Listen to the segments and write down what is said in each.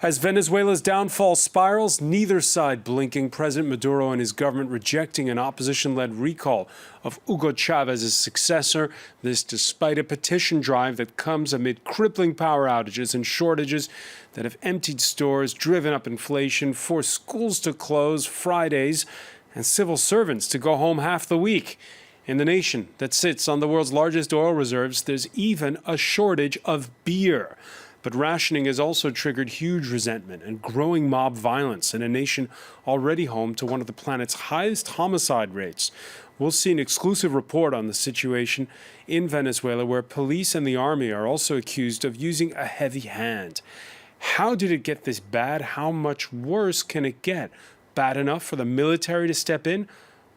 As Venezuela's downfall spirals, neither side blinking. President Maduro and his government rejecting an opposition-led recall of Hugo Chavez's successor. This despite a petition drive that comes amid crippling power outages and shortages that have emptied stores, driven up inflation, forced schools to close Fridays, and civil servants to go home half the week. In the nation that sits on the world's largest oil reserves, there's even a shortage of beer. But rationing has also triggered huge resentment and growing mob violence in a nation already home to one of the planet's highest homicide rates. We'll see an exclusive report on the situation in Venezuela, where police and the army are also accused of using a heavy hand. How did it get this bad? How much worse can it get? Bad enough for the military to step in?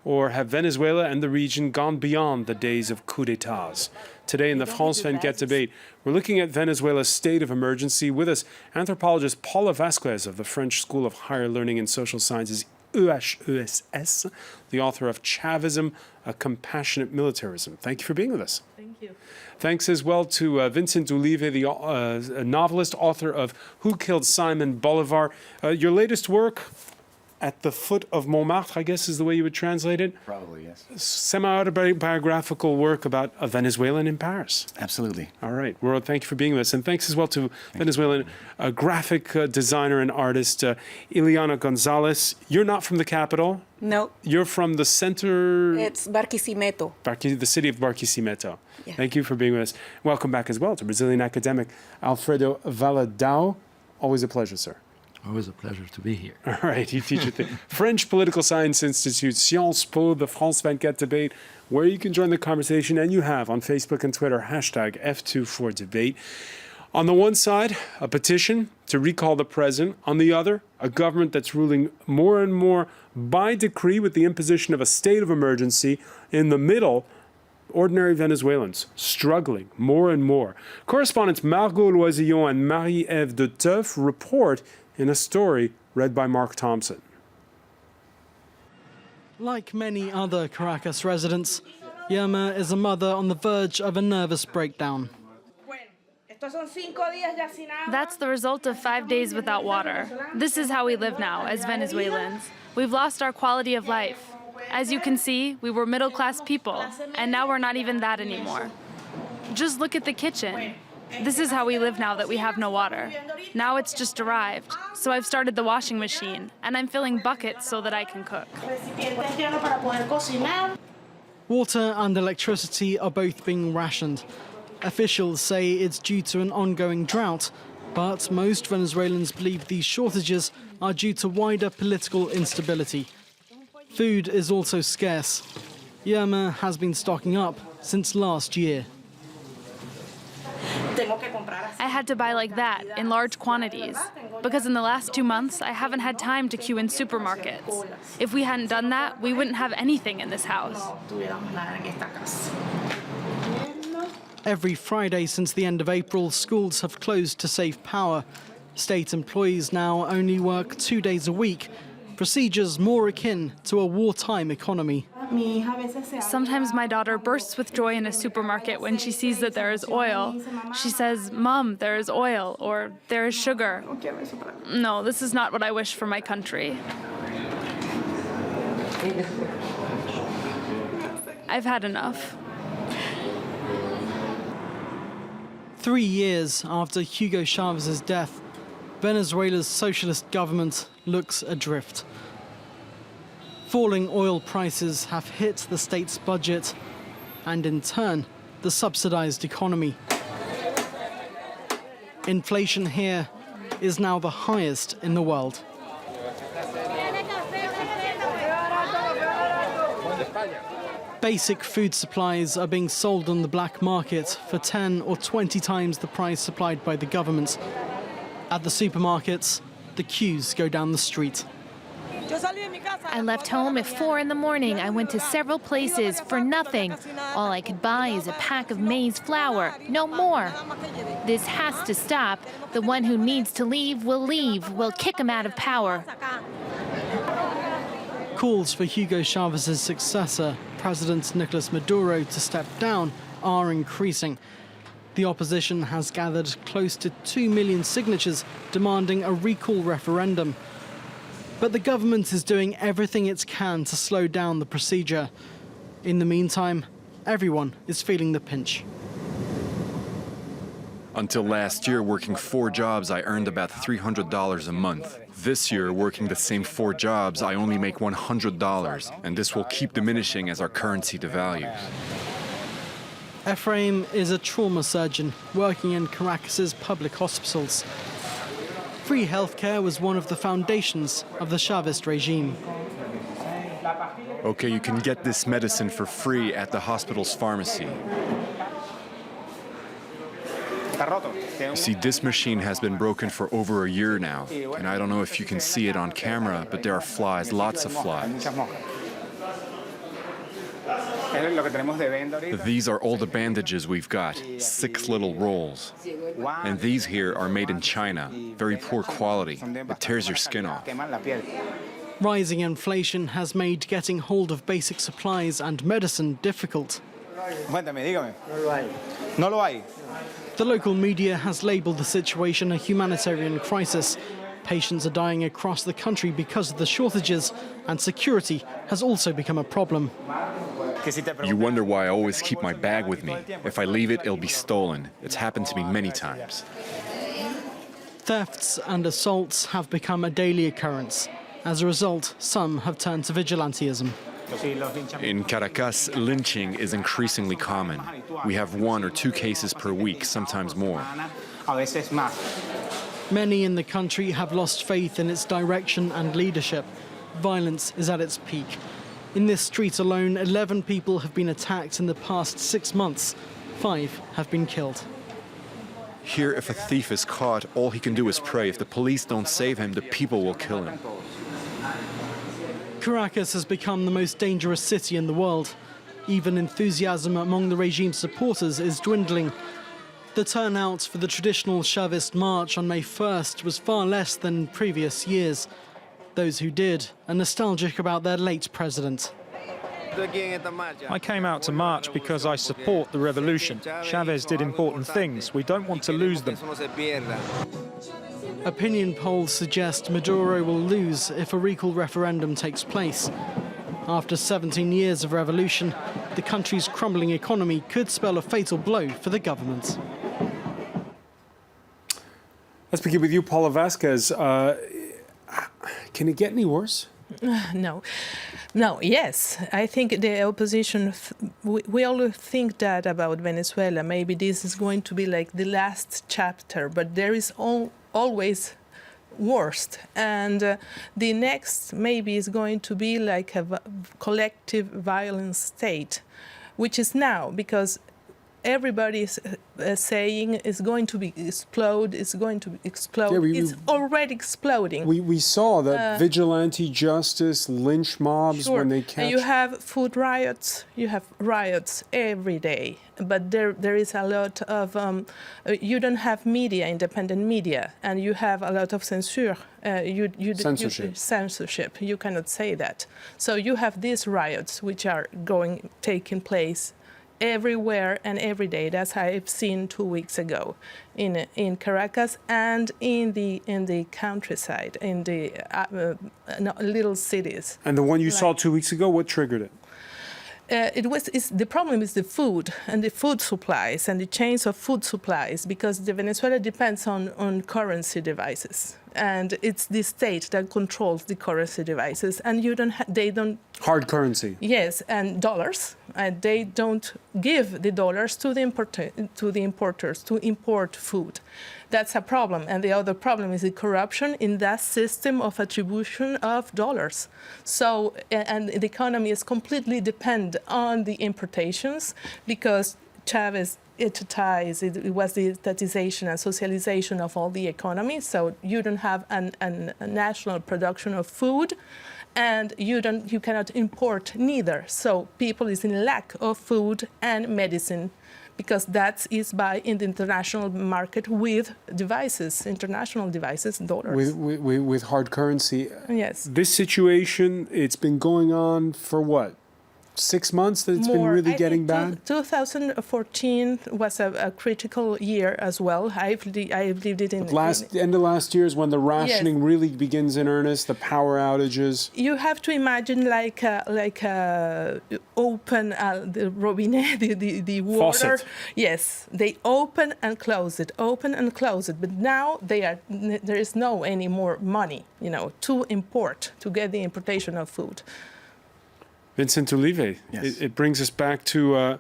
Or have Venezuela and the region gone beyond the days of coup d'etats? Today in the France 24 debate, we're looking at Venezuela's state of emergency. With us, anthropologist Paula Vasquez of the French School of Higher Learning and Social Sciences, EHESS, the author of Chavismo, A Compassionate Militarism. Thank you for being with us. Thank you. Thanks as well to Vincent Olive, the novelist, author of Who Killed Simon Bolivar. Your latest work, At the Foot of Montmartre, I guess is the way you would translate it? Probably, yes. Semi-autobiographical work about a Venezuelan in Paris. Absolutely. All right. Well, thank you for being with us. And thanks as well to Venezuelan graphic designer and artist, Ileana Gonzalez. You're not from the capital. No. You're from the center. It's Barquisimeto. The city of Barquisimeto. Yeah. Thank you for being with us. Welcome back as well to Brazilian academic Alfredo Valadão. Always a pleasure, sir. Always a pleasure to be here. All right, you teach at the French Political Science Institute, Sciences Po, the France 24 debate, where you can join the conversation, and you have on Facebook and Twitter, hashtag F24debate. On the one side, a petition to recall the president. On the other, a government that's ruling more and more by decree with the imposition of a state of emergency. In the middle, ordinary Venezuelans struggling more and more. Correspondents Margot Loisillon and Marie-Ève de Teuf report in a story read by Mark Thompson. Like many other Caracas residents, Irma is a mother on the verge of a nervous breakdown. That's the result of 5 days without water. This is how we live now as Venezuelans. We've lost our quality of life. As you can see, we were middle-class people, and now we're not even that anymore. Just look at the kitchen. This is how we live now that we have no water. Now it's just arrived, so I've started the washing machine, and I'm filling buckets so that I can cook. Water and electricity are both being rationed. Officials say it's due to an ongoing drought, but most Venezuelans believe these shortages are due to wider political instability. Food is also scarce. Irma has been stocking up since last year. I had to buy like that, in large quantities, because in the last 2 months, I haven't had time to queue in supermarkets. If we hadn't done that, we wouldn't have anything in this house. Every Friday since the end of April, schools have closed to save power. State employees now only work 2 days a week, procedures more akin to a wartime economy. Sometimes my daughter bursts with joy in a supermarket when she sees that there is oil. She says, "Mom, there is oil," or "There is sugar." No, this is not what I wish for my country. I've had enough. 3 years after Hugo Chavez's death, Venezuela's socialist government looks adrift. Falling oil prices have hit the state's budget and, in turn, the subsidized economy. Inflation here is now the highest in the world. Basic food supplies are being sold on the black market for 10 or 20 times the price supplied by the government. At the supermarkets, the queues go down the street. I left home at 4 in the morning. I went to several places for nothing. All I could buy is a pack of maize flour, no more. This has to stop. The one who needs to leave will leave. We'll kick him out of power. Calls for Hugo Chavez's successor, President Nicolas Maduro, to step down are increasing. The opposition has gathered close to 2 million signatures demanding a recall referendum. But the government is doing everything it can to slow down the procedure. In the meantime, everyone is feeling the pinch. Until last year, working 4 jobs, I earned about $300 a month. This year, working the same 4 jobs, I only make $100, and this will keep diminishing as our currency devalues. Ephraim is a trauma surgeon working in Caracas's public hospitals. Free healthcare was one of the foundations of the Chavist regime. Okay, you can get this medicine for free at the hospital's pharmacy. You see, this machine has been broken for over a year now, and I don't know if you can see it on camera, but there are flies, lots of flies. These are all the bandages we've got, 6 little rolls. And these here are made in China, very poor quality. It tears your skin off. Rising inflation has made getting hold of basic supplies and medicine difficult. The local media has labelled the situation a humanitarian crisis. Patients are dying across the country because of the shortages, and security has also become a problem. You wonder why I always keep my bag with me. If I leave it, it'll be stolen. It's happened to me many times. Thefts and assaults have become a daily occurrence. As a result, some have turned to vigilantism. In Caracas, lynching is increasingly common. We have 1 or 2 cases per week, sometimes more. Many in the country have lost faith in its direction and leadership. Violence is at its peak. In this street alone, 11 people have been attacked in the past 6 months. 5 have been killed. Here, if a thief is caught, all he can do is pray. If the police don't save him, the people will kill him. Caracas has become the most dangerous city in the world. Even enthusiasm among the regime's supporters is dwindling. The turnout for the traditional Chavist march on May 1st was far less than previous years. Those who did are nostalgic about their late president. I came out to march because I support the revolution. Chavez did important things. We don't want to lose them. Opinion polls suggest Maduro will lose if a recall referendum takes place. After 17 years of revolution, the country's crumbling economy could spell a fatal blow for the government. Let's begin with you, Paula Vasquez. Can it get any worse? No. Yes. I think the opposition, we all think that about Venezuela. Maybe this is going to be like the last chapter, but there is always worst. And the next maybe is going to be like a collective violence state, which is now, because everybody is saying it's going to explode, it's going to explode. Yeah, it's already exploding. We saw that vigilante justice, lynch mobs, sure. When they catch... You have food riots, you have riots every day, but there is a lot of... you don't have media, independent media, and you have a lot of censure. Censorship. You cannot say that. So you have these riots which are taking place everywhere and every day. That's how I've seen 2 weeks ago in Caracas and in the countryside, in the little cities. And the one you saw 2 weeks ago, what triggered it? The problem is the food and the food supplies and the chains of food supplies, because Venezuela depends on currency devices. And it's the state that controls the currency devices, and they don't... Hard currency. Yes, and dollars. They don't give the dollars to the importers to import food. That's a problem. And the other problem is the corruption in that system of attribution of dollars. So, and the economy is completely dependent on the importations, because Chavez it was the estatization and socialization of all the economy. So you don't have a national production of food, and you cannot import neither. So people is in lack of food and medicine, because that is in the international market with devices, international devices, dollars. With hard currency. Yes. This situation, it's been going on for what? 6 months that it's been More. really I getting think bad? 2014 was a critical year as well. I've lived it in... End of last year is when the rationing really begins in earnest, the power outages. You have to imagine like open the robinet, the water. Faucet. Yes, they open and close it, open and close it. But now there is no any more money, to import, to get the importation of food. Vincent Olive, Yes. it brings us back to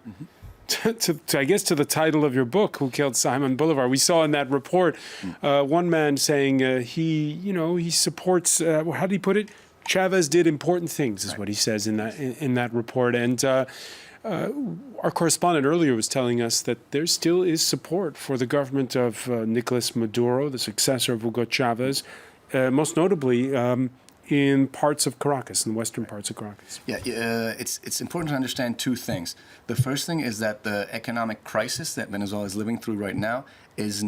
I guess, to the title of your book, Who Killed Simon Bolivar. We saw in that report one man saying he supports, how did he put it? Chavez did important things, is what he says in that report. And our correspondent earlier was telling us that there still is support for the government of Nicolas Maduro, the successor of Hugo Chavez, most notably in parts of Caracas, in the western parts of Caracas. Yeah, it's important to understand two things. The first thing is that the economic crisis that Venezuela is living through right now is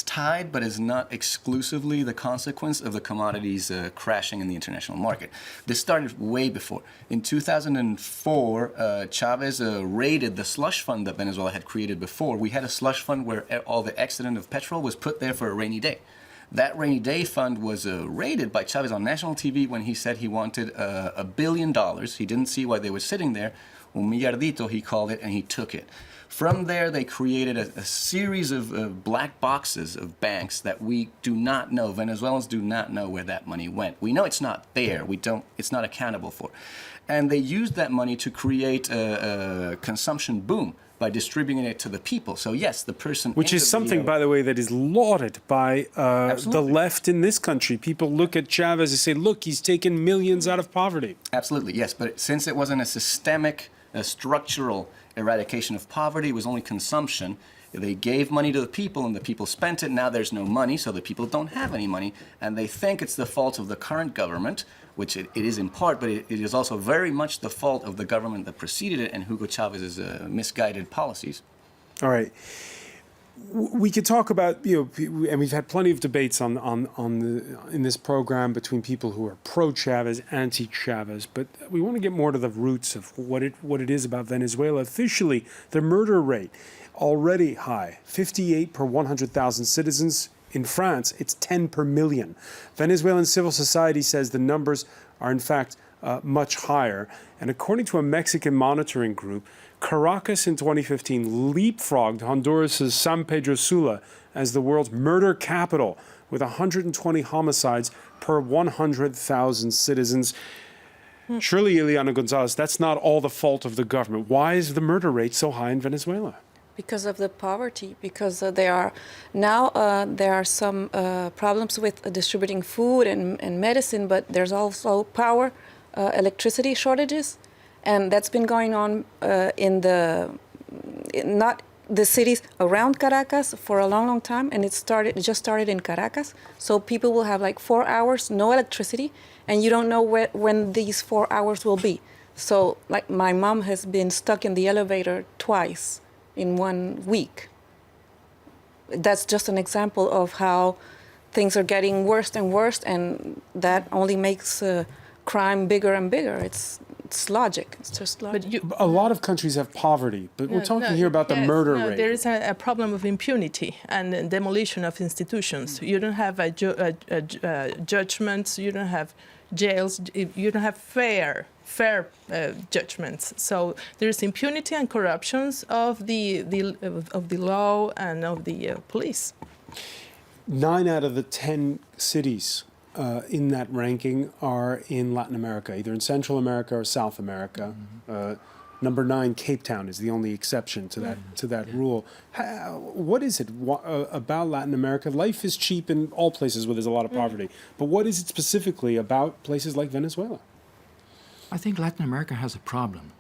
tied, but is not exclusively the consequence of the commodities crashing in the international market. This started way before. In 2004, Chavez raided the slush fund that Venezuela had created before. We had a slush fund where all the excedent of petrol was put there for a rainy day. That rainy day fund was raided by Chavez on national TV when he said he wanted $1 billion. He didn't see why they were sitting there. Un millardito, he called it, and he took it. From there, they created a series of black boxes of banks that we do not know. Venezuelans do not know where that money went. We know it's not there. It's not accountable for. And they used that money to create a consumption boom by distributing it to the people. So yes, the person... Which is something, by the way, that is lauded by the left in this country. People look at Chavez and say, look, he's taken millions out of poverty. Absolutely, yes. But since it wasn't a systemic, structural eradication of poverty, it was only consumption. They gave money to the people and the people spent it. Now there's no money, so the people don't have any money. And they think it's the fault of the current government, which it is in part, but it is also very much the fault of the government that preceded it and Hugo Chavez's misguided policies. All right. We could talk about, and we've had plenty of debates in this program between people who are pro-Chavez, anti-Chavez, but we want to get more to the roots of what it is about Venezuela. Officially, the murder rate already high, 58 per 100,000 citizens. In France, it's 10 per million. Venezuelan civil society says the numbers are, in fact, much higher. And according to a Mexican monitoring group, Caracas in 2015 leapfrogged Honduras' San Pedro Sula as the world's murder capital, with 120 homicides per 100,000 citizens. Surely, Ileana Gonzalez, that's not all the fault of the government. Why is the murder rate so high in Venezuela? Because of the poverty, because there are some problems with distributing food and medicine, but there's also power, electricity shortages, and that's been going on in not the cities around Caracas for a long time, and it just started in Caracas. So people will have like 4 hours, no electricity, and you don't know when these 4 hours will be. So like my mom has been stuck in the elevator twice in 1 week. That's just an example of how things are getting worse and worse, and that only makes crime bigger and bigger. It's logic. It's just logic. A lot of countries have poverty, but we're talking here about the murder rate. There is a problem of impunity and demolition of institutions. You don't have judgments. You don't have jails. You don't have fair judgments. So there is impunity and corruptions of the law and of the police. 9 out of the 10 cities in that ranking are in Latin America, either in Central America or South America. Number 9, Cape Town, is the only exception to that rule. What is it about Latin America? Life is cheap in all places where there's a lot of poverty, but what is it specifically about places like Venezuela? I think Latin America has a problem,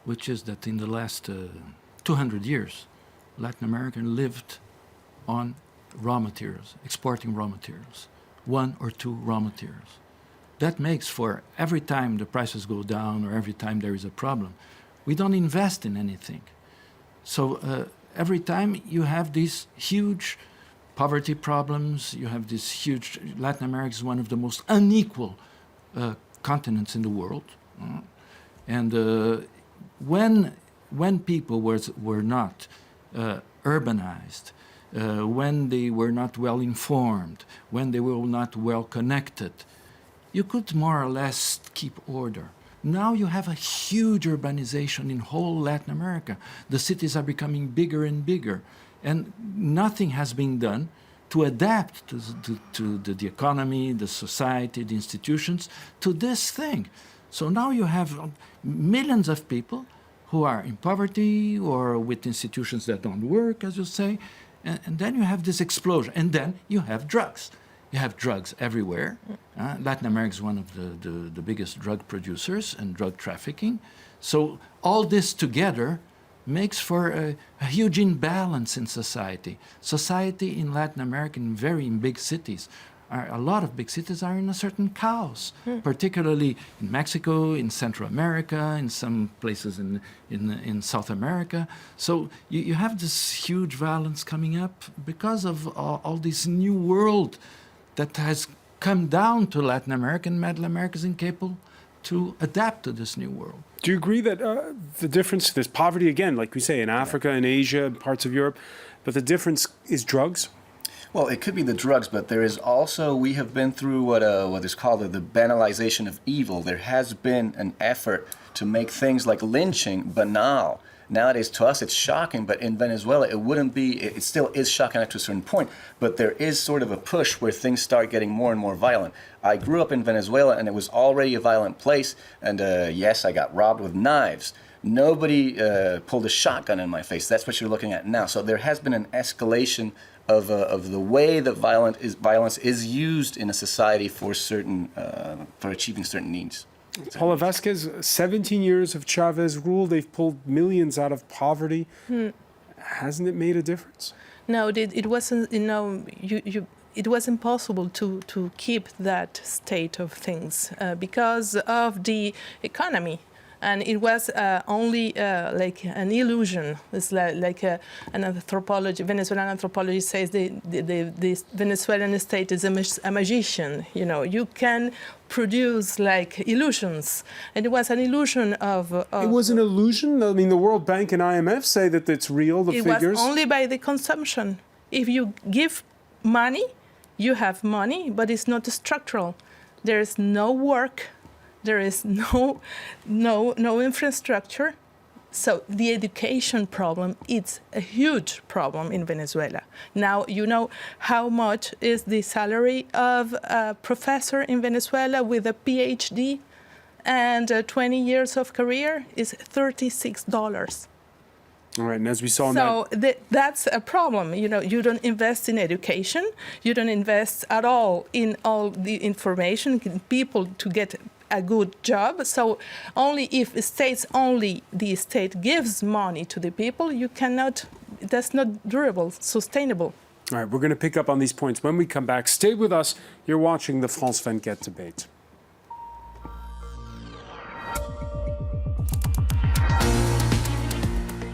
which is that in the last 200 years, Latin America lived on raw materials, exporting raw materials, 1 or 2 raw materials. That makes for every time the prices go down or every time there is a problem, we don't invest in anything. So every time you have these huge poverty problems, you have this huge... Latin America is one of the most unequal continents in the world. And when people were not urbanized, when they were not well informed, when they were not well connected, you could more or less keep order. Now you have a huge urbanization in whole Latin America. The cities are becoming bigger and bigger, and nothing has been done to adapt to the economy, the society, the institutions, to this thing. So now you have millions of people who are in poverty or with institutions that don't work, as you say, and then you have this explosion. And then you have drugs. You have drugs everywhere. Latin America is one of the biggest drug producers and drug trafficking. So all this together makes for a huge imbalance in society. Society in Latin America, in big cities, a lot of big cities are in a certain chaos, particularly in Mexico, in Central America, in some places in South America. So you have this huge violence coming up because of all this new world that has come down to Latin America, and Latin America is incapable to adapt to this new world. Do you agree that the difference, there's poverty again, like we say, in Africa and Asia, parts of Europe, but the difference is drugs? Well, it could be the drugs, but there is also, we have been through what is called the banalization of evil. There has been an effort to make things like lynching banal. Nowadays, to us, it's shocking, but in Venezuela, it wouldn't be, it still is shocking up to a certain point, but there is sort of a push where things start getting more and more violent. I grew up in Venezuela, and it was already a violent place, and yes, I got robbed with knives. Nobody pulled a shotgun in my face. That's what you're looking at now. So there has been an escalation of the way that violence is used in a society for achieving certain needs. Paula Vasquez, 17 years of Chavez rule, they've pulled millions out of poverty. Hasn't it made a difference? No, it wasn't, it was impossible to keep that state of things because of the economy. And it was only like an illusion. It's like an anthropology, Venezuelan anthropology says the Venezuelan state is a magician. You can produce like illusions. And it was an illusion of... It was an illusion? I mean, the World Bank and IMF say that it's real, the figures. It was only by the consumption. If you give money, you have money, but it's not structural. There is no work. There is no infrastructure. So the education problem is a huge problem in Venezuela. Now, you know how much is the salary of a professor in Venezuela with a PhD and 20 years of career is $36. All right, and as we saw in that's a problem. You don't invest in education. You don't invest at all in all the information, in people to get a good job. So only if the state gives money to the people, you cannot, that's not durable, sustainable. All right, we're going to pick up on these points when we come back. Stay with us. You're watching the France 24 debate.